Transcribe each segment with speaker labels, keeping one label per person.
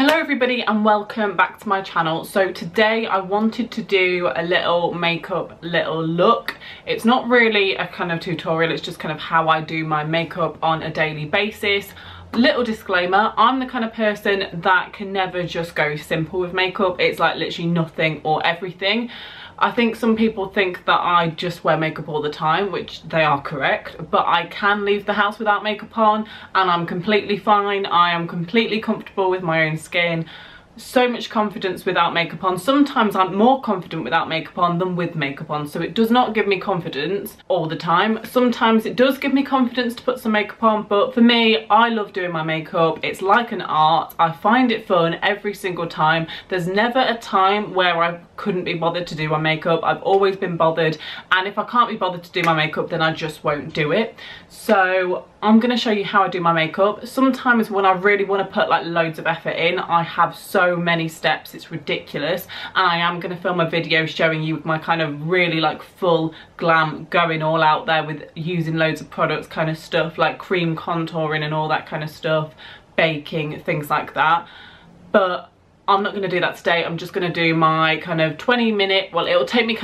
Speaker 1: Hello everybody and welcome back to my channel. So today I wanted to do a little makeup, little look. It's not really a kind of tutorial, it's just kind of how I do my makeup on a daily basis. Little disclaimer, I'm the kind of person that can never just go simple with makeup. It's like literally nothing or everything. I think some people think that I just wear makeup all the time, which they are correct, but I can leave the house without makeup on and I'm completely fine. I am completely comfortable with my own skin. So much confidence without makeup on. Sometimes I'm more confident without makeup on than with makeup on, so it does not give me confidence all the time. Sometimes it does give me confidence to put some makeup on, but for me, I love doing my makeup. It's like an art. I find it fun every single time. There's never a time where I couldn't be bothered to do my makeup. I've always been bothered, and if I can't be bothered to do my makeup, then I just won't do it. So I'm going to show you how I do my makeup. Sometimes when I really want to put like loads of effort in, I have so many steps, it's ridiculous, and I am going to film a video showing you my kind of really like full glam, going all out there with using loads of products kind of stuff, like cream contouring and all that kind of stuff, baking, things like that. But I'm not going to do that today. I'm just going to do my kind of 20-minute, well, it takes me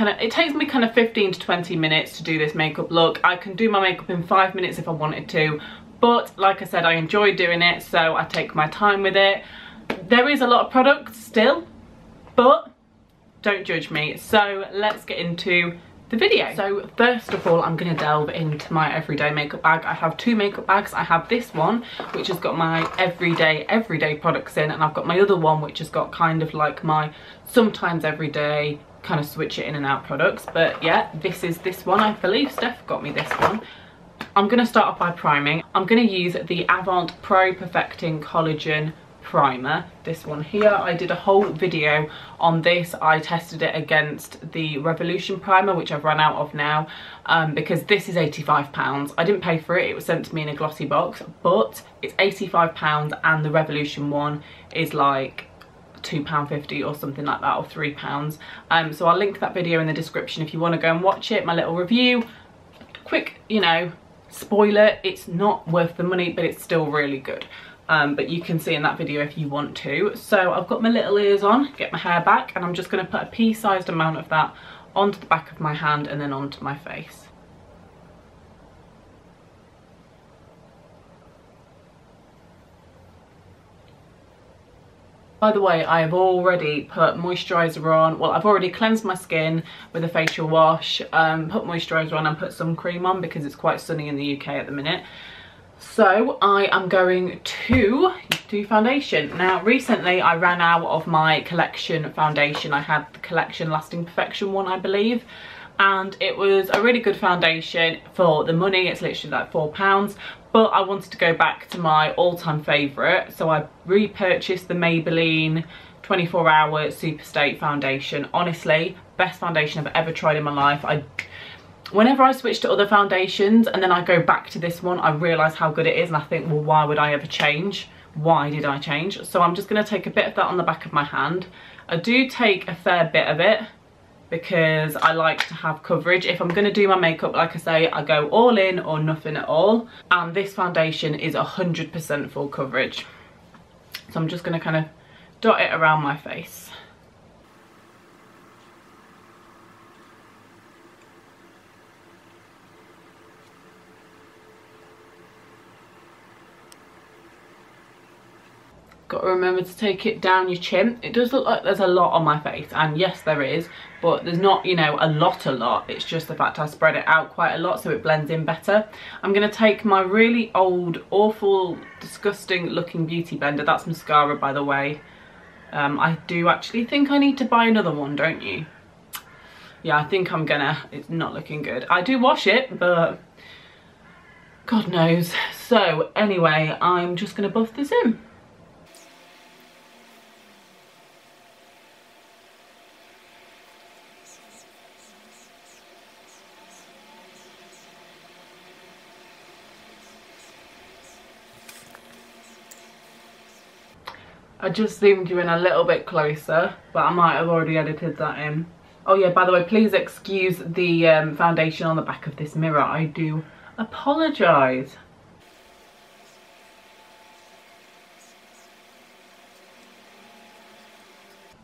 Speaker 1: kind of 15 to 20 minutes to do this makeup look. I can do my makeup in 5 minutes if I wanted to, but like I said, I enjoy doing it, so I take my time with it. There is a lot of products still, but don't judge me. So let's get into the video. So first of all, I'm going to delve into my everyday makeup bag. I have two makeup bags. I have this one which has got my everyday products in, and I've got my other one which has got kind of like my sometimes everyday kind of switch it in and out products. But yeah, this is this one. I believe Steph got me this one. I'm going to start off by priming. I'm going to use the Avant Pro Perfecting Collagen primer, this one here. I did a whole video on this. I tested it against the Revolution primer, which I've run out of now, because this is £85. I didn't pay for it, it was sent to me in a glossy box, but it's £85 and the Revolution one is like £2.50 or something like that, or £3. So I'll link that video in the description if you want to go and watch it, my little review. Quick, you know, spoiler, it's not worth the money, but it's still really good. But you can see in that video if you want to. So I've got my little ears on, get my hair back, and I'm just going to put a pea-sized amount of that onto the back of my hand and then onto my face. By the way, I have already put moisturiser on. Well, I've already cleansed my skin with a facial wash, put moisturiser on and put some cream on because it's quite sunny in the UK at the minute. So I am going to do foundation. Now recently I ran out of my collection foundation. I had the collection Lasting Perfection one, I believe, and it was a really good foundation for the money. It's literally like £4, but I wanted to go back to my all-time favourite, so I repurchased the Maybelline 24-hour Super Stay foundation. Honestly, best foundation I've ever tried in my life. Whenever I switch to other foundations and then I go back to this one, I realise how good it is, and I think, well, why would I ever change? Why did I change? So I'm just going to take a bit of that on the back of my hand. I do take a fair bit of it because I like to have coverage. If I'm going to do my makeup, like I say, I go all in or nothing at all. And this foundation is 100% full coverage. So I'm just going to kind of dot it around my face. Got to remember to take it down your chin. It does look like there's a lot on my face, and yes there is, but there's not, you know, a lot. It's just the fact I spread it out quite a lot so it blends in better. I'm going to take my really old, awful, disgusting looking beauty blender. That's mascara, by the way. I do actually think I need to buy another one, don't you? Yeah, I think I'm gonna. It's not looking good. I do wash it, but God knows. So anyway, I'm just going to buff this in. I just zoomed you in a little bit closer, but I might have already edited that in. Oh yeah, by the way, please excuse the foundation on the back of this mirror. I do apologise.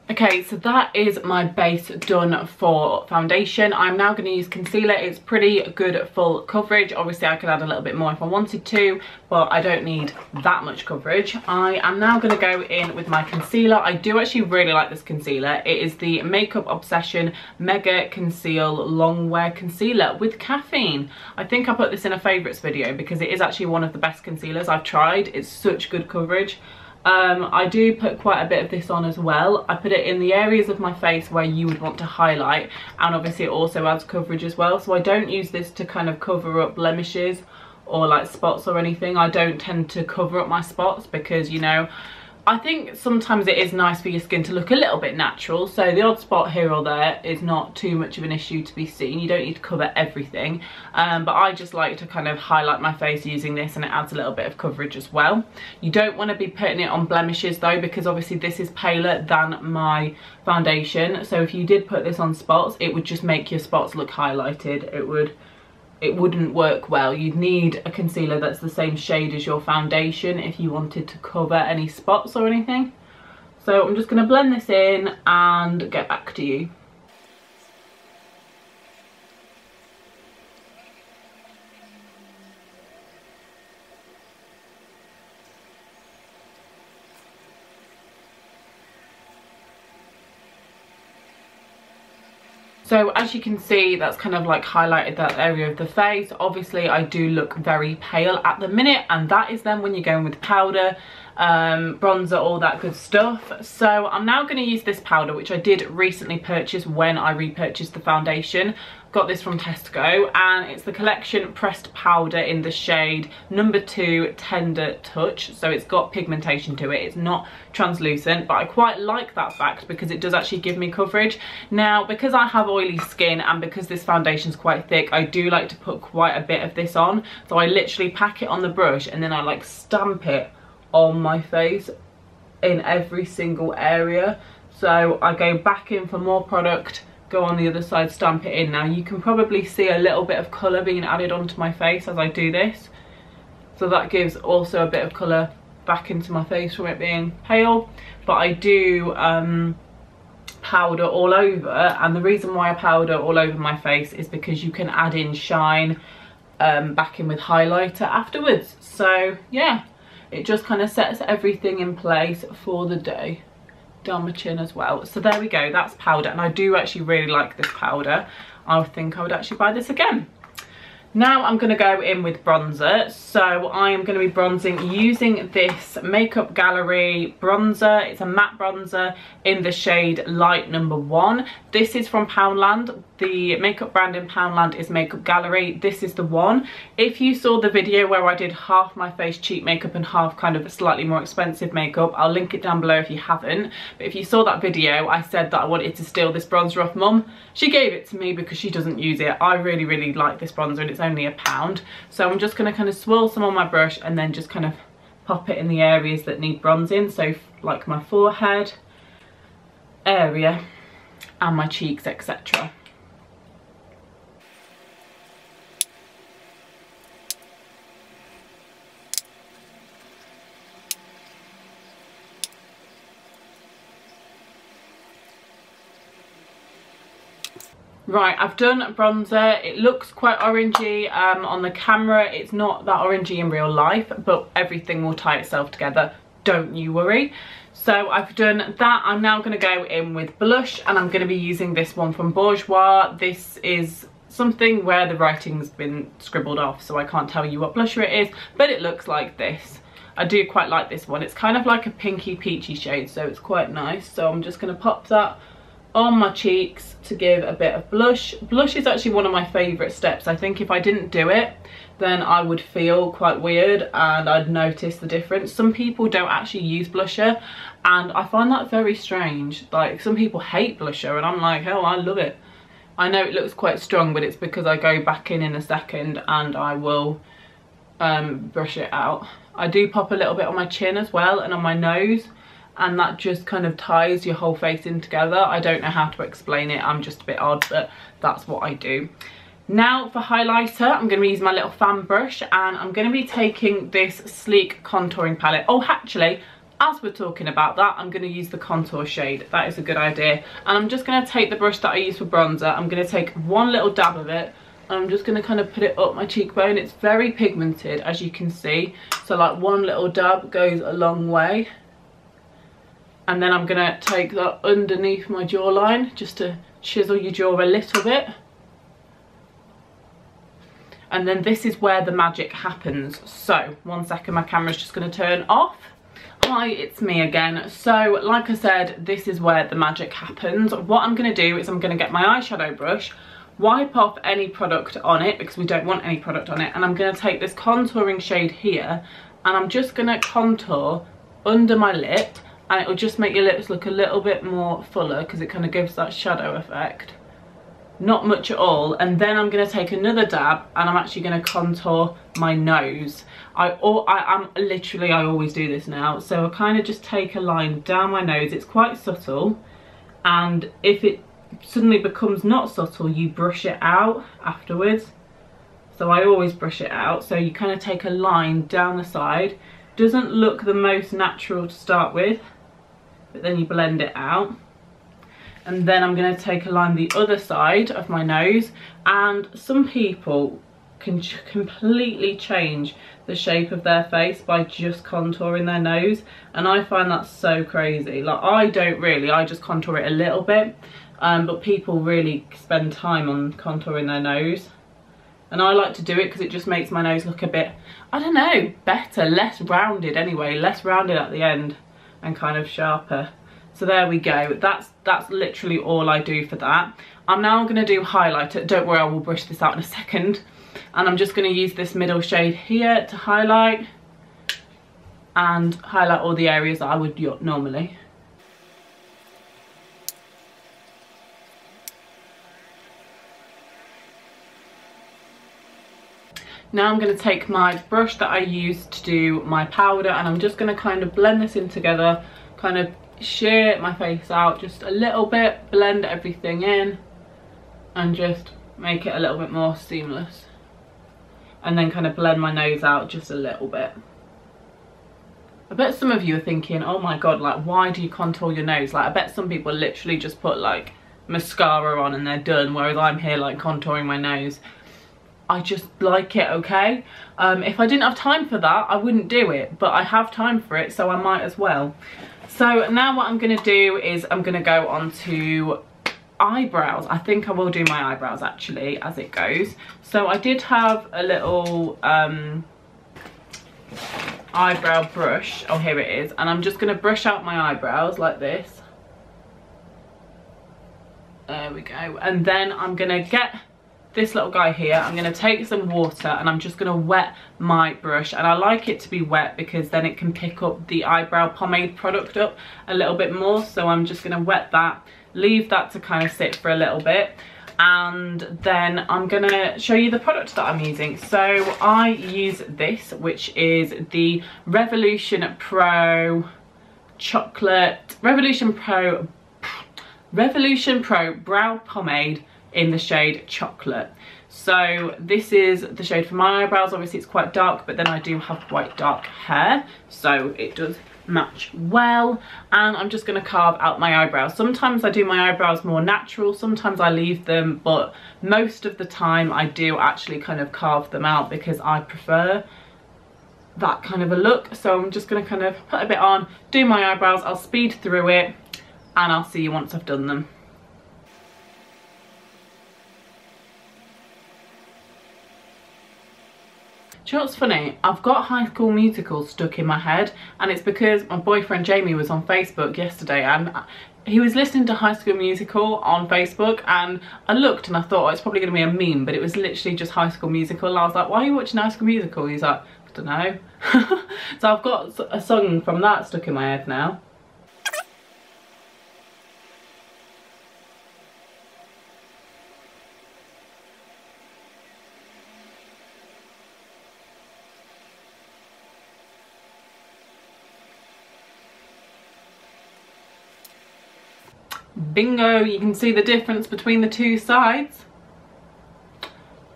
Speaker 1: Okay, so that is my base done for foundation. I'm now going to use concealer. It's pretty good full coverage. Obviously I could add a little bit more if I wanted to, but I don't need that much coverage. I am now going to go in with my concealer. I do actually really like this concealer. It is the Makeup Obsession Mega Conceal Long Wear Concealer with caffeine. I think I put this in a favourites video because it is actually one of the best concealers I've tried. It's such good coverage. I do put quite a bit of this on as well. I put it in the areas of my face where you would want to highlight, and obviously it also adds coverage as well. So I don't use this to kind of cover up blemishes or like spots or anything. I don't tend to cover up my spots because, you know, I think sometimes it is nice for your skin to look a little bit natural, so the odd spot here or there is not too much of an issue to be seen. You don't need to cover everything, but I just like to kind of highlight my face using this, and it adds a little bit of coverage as well. You don't want to be putting it on blemishes though, because obviously this is paler than my foundation, so if you did put this on spots, it would just make your spots look highlighted. It wouldn't work well. You'd need a concealer that's the same shade as your foundation if you wanted to cover any spots or anything. So I'm just going to blend this in and get back to you. So as you can see, that's kind of like highlighted that area of the face. Obviously I do look very pale at the minute, and that is then when you're going with powder, bronzer, all that good stuff. So I'm now going to use this powder, which I did recently purchase when I repurchased the foundation. Got this from Tesco, and it's the Collection Pressed Powder in the shade number 2 Tender Touch. So it's got pigmentation to it, it's not translucent, but I quite like that fact because it does actually give me coverage. Now, because I have oily skin and because this foundation is quite thick, I do like to put quite a bit of this on. So I literally pack it on the brush and then I like stamp it on my face in every single area. So I go back in for more product, go on the other side, stamp it in. Now you can probably see a little bit of colour being added onto my face as I do this, so that gives also a bit of colour back into my face from it being pale. But I do powder all over, and the reason why I powder all over my face is because you can add in shine back in with highlighter afterwards. So yeah, it just kind of sets everything in place for the day. Down my chin as well. So there we go, that's powder, and I do actually really like this powder. I think I would actually buy this again. Now I'm going to go in with bronzer. So I am going to be bronzing using this Makeup Gallery bronzer. It's a matte bronzer in the shade Light number 1. This is from Poundland. The makeup brand in Poundland is Makeup Gallery. This is the one. If you saw the video where I did half my face cheap makeup and half kind of a slightly more expensive makeup, I'll link it down below if you haven't. But if you saw that video, I said that I wanted to steal this bronzer off Mum. She gave it to me because she doesn't use it. I really like this bronzer, and it's only £1. So I'm just going to kind of swirl some on my brush and then just kind of pop it in the areas that need bronzing. So like my forehead area and my cheeks, etc. Right, I've done bronzer. It looks quite orangey on the camera. It's not that orangey in real life, but everything will tie itself together, don't you worry. So I've done that. I'm now going to go in with blush, and I'm going to be using this one from Bourjois. This is something where the writing's been scribbled off, so I can't tell you what blusher it is, but it looks like this. I do quite like this one. It's kind of like a pinky peachy shade, so it's quite nice. So I'm just going to pop that on my cheeks to give a bit of blush. Blush is actually one of my favourite steps. I think if I didn't do it, then I would feel quite weird and I'd notice the difference. Some people don't actually use blusher, and I find that very strange. Like, some people hate blusher and I'm like, hell, I love it. I know it looks quite strong, but it's because I go back in a second and I will brush it out. I do pop a little bit on my chin as well and on my nose, and that just kind of ties your whole face in together. I don't know how to explain it, I'm just a bit odd, but that's what I do. Now for highlighter, I'm going to be using my little fan brush, and I'm going to be taking this sleek contouring palette. Oh, actually, as we're talking about that, I'm going to use the contour shade. That is a good idea. And I'm just going to take the brush that I use for bronzer. I'm going to take one little dab of it. And I'm just going to kind of put it up my cheekbone. It's very pigmented, as you can see. So like one little dab goes a long way. And then I'm going to take that underneath my jawline just to chisel your jaw a little bit. And then this is where the magic happens. So, one second, my camera's just going to turn off. Hi, it's me again. So, like I said, this is where the magic happens. What I'm going to do is I'm going to get my eyeshadow brush, wipe off any product on it, because we don't want any product on it, and I'm going to take this contouring shade here, and I'm just going to contour under my lip, and it will just make your lips look a little bit more fuller, because it kind of gives that shadow effect. Not much at all. And then I'm going to take another dab, and I'm actually going to contour my nose. I always do this now. So I kind of just take a line down my nose. It's quite subtle, and if it suddenly becomes not subtle, you brush it out afterwards. So I always brush it out. So you kind of take a line down the side. Doesn't look the most natural to start with, but then you blend it out. And then I'm going to take a line the other side of my nose, and some people can completely change the shape of their face by just contouring their nose, and I find that so crazy. Like, I don't really, I just contour it a little bit, but people really spend time on contouring their nose, and I like to do it because it just makes my nose look a bit, I don't know, better, less rounded anyway, less rounded at the end and kind of sharper. So there we go. That's literally all I do for that. I'm now going to do highlighter. Don't worry, I will brush this out in a second. And I'm just going to use this middle shade here to highlight. And highlight all the areas that I would normally. Now I'm going to take my brush that I used to do my powder, and I'm just going to kind of blend this in together, kind of shear my face out just a little bit, blend everything in, and just make it a little bit more seamless. And then kind of blend my nose out just a little bit. I bet some of you are thinking, oh my god, like, why do you contour your nose? Like, I bet some people literally just put like mascara on and they're done, whereas I'm here like contouring my nose. I just like it, okay? If I didn't have time for that, I wouldn't do it, but I have time for it, so I might as well. So now what I'm going to do is I'm going to go on to eyebrows. I think I will do my eyebrows actually as it goes. So I did have a little eyebrow brush. Oh, here it is. And I'm just going to brush out my eyebrows like this. There we go. And then I'm going to get this little guy here. I'm going to take some water and I'm just going to wet my brush, and I like it to be wet because then it can pick up the eyebrow pomade product up a little bit more. So I'm just going to wet that, leave that to kind of sit for a little bit, and then I'm going to show you the product that I'm using. So I use this, which is the Revolution Pro Brow Pomade in the shade Chocolate. So this is the shade for my eyebrows. Obviously it's quite dark, but then I do have quite dark hair, so it does match well. And I'm just going to carve out my eyebrows. Sometimes I do my eyebrows more natural, sometimes I leave them, but most of the time I do actually kind of carve them out because I prefer that kind of a look. So I'm just going to kind of put a bit on, do my eyebrows, I'll speed through it, and I'll see you once I've done them. Do you know what's funny? I've got High School Musical stuck in my head, and it's because my boyfriend Jamie was on Facebook yesterday and he was listening to High School Musical on Facebook, and I looked and I thought, oh, it's probably going to be a meme, but it was literally just High School Musical, and I was like, why are you watching High School Musical? He's like, I don't know. So I've got a song from that stuck in my head now. Bingo, you can see the difference between the two sides.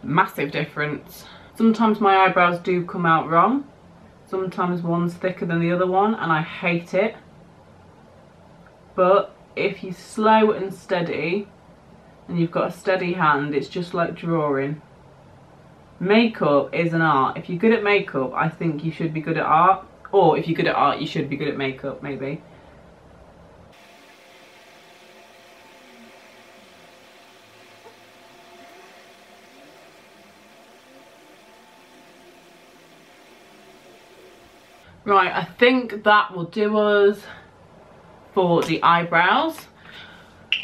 Speaker 1: Massive difference. Sometimes my eyebrows do come out wrong, Sometimes one's thicker than the other one and I hate it. But if you're slow and steady and you've got a steady hand, it's just like drawing. Makeup is an art. If you're good at makeup, I think you should be good at art. Or if you're good at art, you should be good at makeup, maybe. Right, I think that will do us for the eyebrows.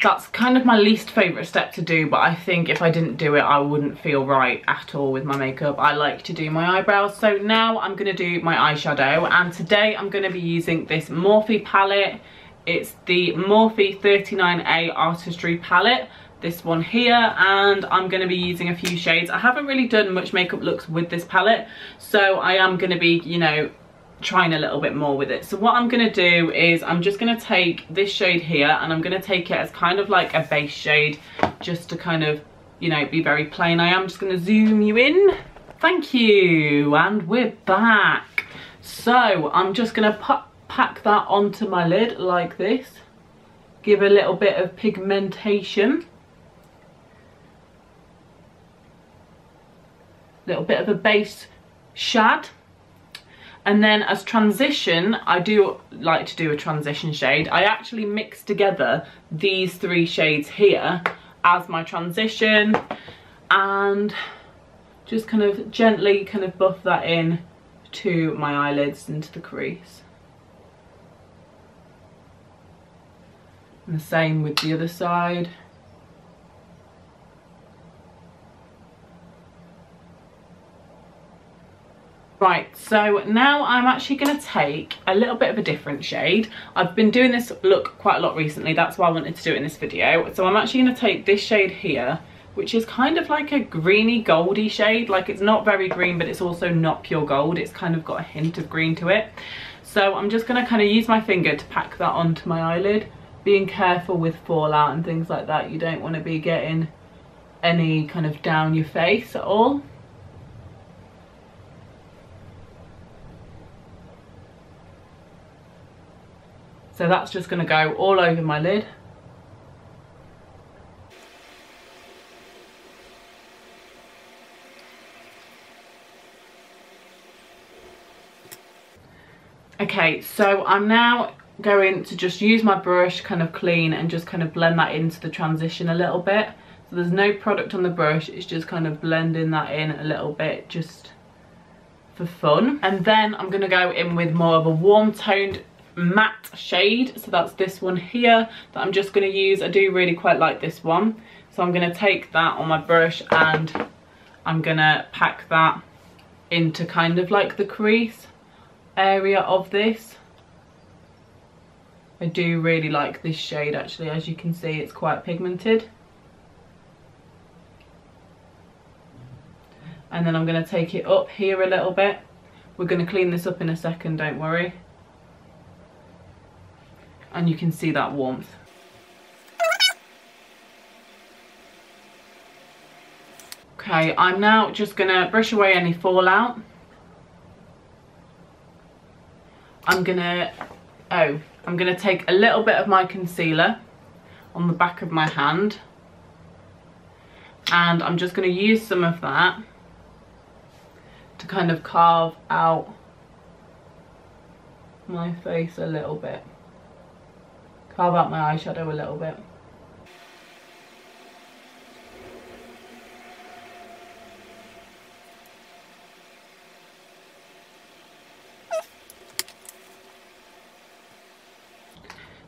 Speaker 1: That's kind of my least favourite step to do, but I think if I didn't do it, I wouldn't feel right at all with my makeup. I like to do my eyebrows. So now I'm going to do my eyeshadow, and today I'm going to be using this Morphe palette. It's the Morphe 39A Artistry palette, this one here, and I'm going to be using a few shades. I haven't really done much makeup looks with this palette, so I am going to be, you know, trying a little bit more with it. So what I'm going to do is I'm just going to take this shade here and I'm going to take it as kind of like a base shade, just to kind of, you know, be very plain. I am just going to zoom you in. Thank you, and we're back. So I'm just going to pack that onto my lid like this, give a little bit of pigmentation, little bit of a base shade. And then as transition, I do like to do a transition shade. I actually mix together these three shades here as my transition and just kind of gently kind of buff that in to my eyelids into the crease. And the same with the other side. Right, so now I'm actually going to take a little bit of a different shade. I've been doing this look quite a lot recently, that's why I wanted to do it in this video. So I'm actually going to take this shade here, which is kind of like a greeny goldy shade. Like, it's not very green, but it's also not pure gold. It's kind of got a hint of green to it. So I'm just going to kind of use my finger to pack that onto my eyelid, being careful with fallout and things like that. You don't want to be getting any kind of down your face at all. So that's just going to go all over my lid. Okay, so I'm now going to just use my brush kind of clean and just kind of blend that into the transition a little bit. So there's no product on the brush, it's just kind of blending that in a little bit just for fun. And then I'm going to go in with more of a warm toned matte shade, so that's this one here that I'm just going to use. I do really quite like this one, so I'm going to take that on my brush and I'm going to pack that into kind of like the crease area of this. I do really like this shade actually. As you can see, it's quite pigmented. And then I'm going to take it up here a little bit. We're going to clean this up in a second, don't worry. And you can see that warmth. Okay, I'm now just gonna brush away any fallout. I'm gonna take a little bit of my concealer on the back of my hand, and I'm just gonna use some of that to kind of carve out my face a little bit. Carve out my eyeshadow a little bit.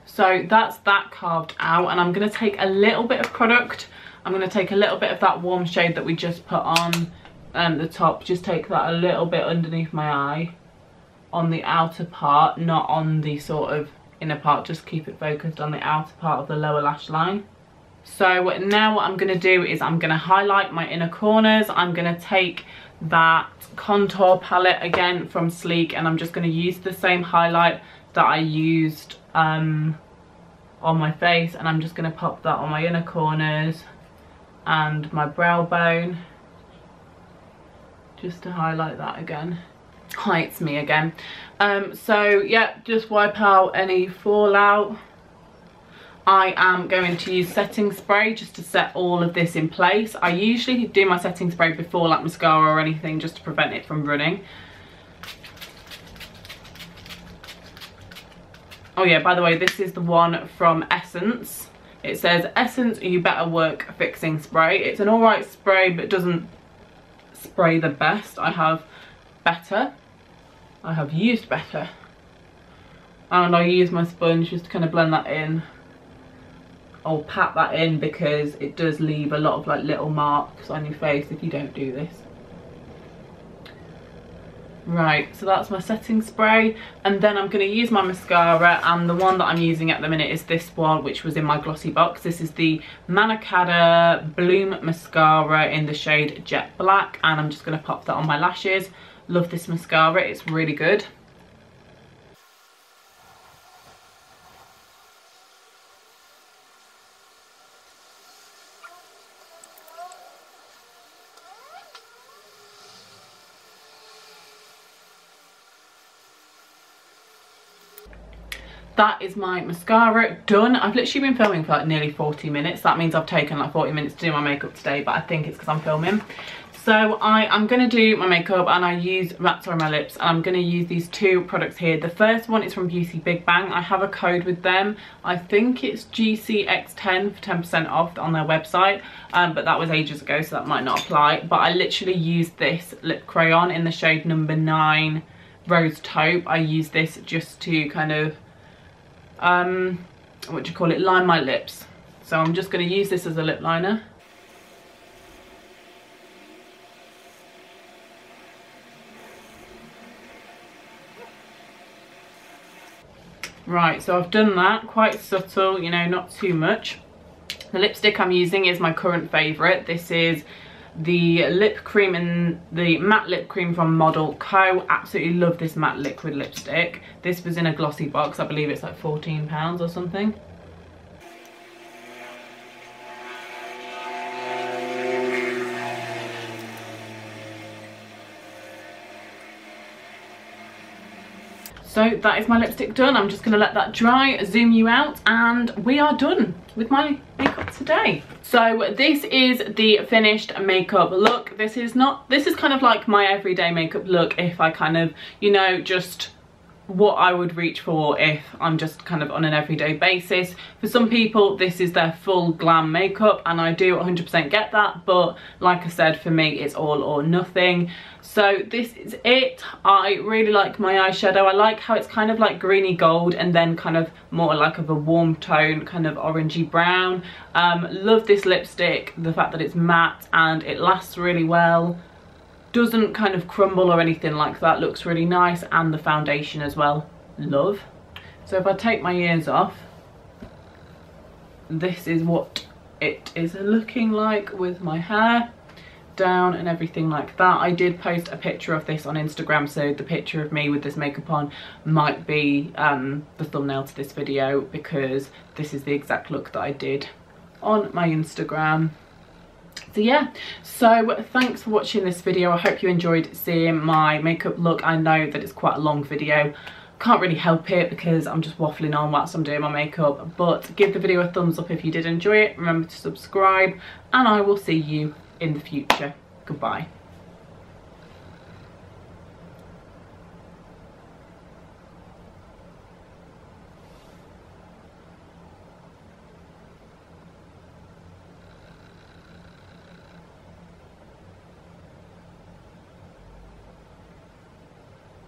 Speaker 1: So that's that carved out, and I'm going to take a little bit of product. I'm going to take a little bit of that warm shade that we just put on the top. Just take that a little bit underneath my eye on the outer part, not on the sort of inner part. Just keep it focused on the outer part of the lower lash line. So now what I'm going to do is I'm going to highlight my inner corners. I'm going to take that contour palette again from Sleek, and I'm just going to use the same highlight that I used on my face, and I'm just going to pop that on my inner corners and my brow bone just to highlight that again. Hi, it's me again. So yeah, just wipe out any fallout. I am going to use setting spray just to set all of this in place. I usually do my setting spray before like mascara or anything, just to prevent it from running. Oh yeah, by the way, this is the one from Essence. It says, Essence, you better work fixing spray. It's an alright spray, but it doesn't spray the best. I have used better. And I use my sponge just to kind of blend that in. I'll pat that in because it does leave a lot of like little marks on your face if you don't do this. Right, so that's my setting spray, and then I'm going to use my mascara, and the one that I'm using at the minute is this one, which was in my glossy box. This is the Manakada Bloom Mascara in the shade Jet Black, and I'm just going to pop that on my lashes. Love this mascara, it's really good. That is my mascara done. I've literally been filming for like nearly 40 minutes. That means I've taken like 40 minutes to do my makeup today, but I think it's because I'm filming. So I am going to do my makeup, and I use Rats on my lips, and I'm going to use these two products here. The first one is from Beauty Big Bang. I have a code with them. I think it's GCX10 for 10% off on their website, but that was ages ago, so that might not apply. But I literally used this lip crayon in the shade number 9 Rose Taupe. I use this just to kind of what do you call it, line my lips. So I'm just going to use this as a lip liner. Right, so I've done that, quite subtle, you know, not too much. The lipstick I'm using is my current favourite. This is the lip cream and the matte lip cream from Model Co. Absolutely love this matte liquid lipstick. This was in a glossy box. I believe it's like £14 or something. So that is my lipstick done. I'm just going to let that dry, zoom you out, and we are done with my makeup today. So this is the finished makeup look. This is kind of like my everyday makeup look if I kind of, you know, just what I would reach for if I'm just kind of on an everyday basis. For some people this is their full glam makeup, and I do 100% get that, but like I said, for me it's all or nothing. So this is it. I really like my eyeshadow. I like how it's kind of like greeny gold and then kind of more like of a warm tone, kind of orangey brown. Love this lipstick, the fact that it's matte and it lasts really well. Doesn't kind of crumble or anything like that. Looks really nice, and the foundation as well, love. So if I take my ears off, this is what it is looking like with my hair down and everything like that. I did post a picture of this on Instagram, so the picture of me with this makeup on might be the thumbnail to this video, because this is the exact look that I did on my Instagram. So yeah, so thanks for watching this video. I hope you enjoyed seeing my makeup look. I know that it's quite a long video, can't really help it because I'm just waffling on whilst I'm doing my makeup, but give the video a thumbs up if you did enjoy it. Remember to subscribe, and I will see you in the future. Goodbye.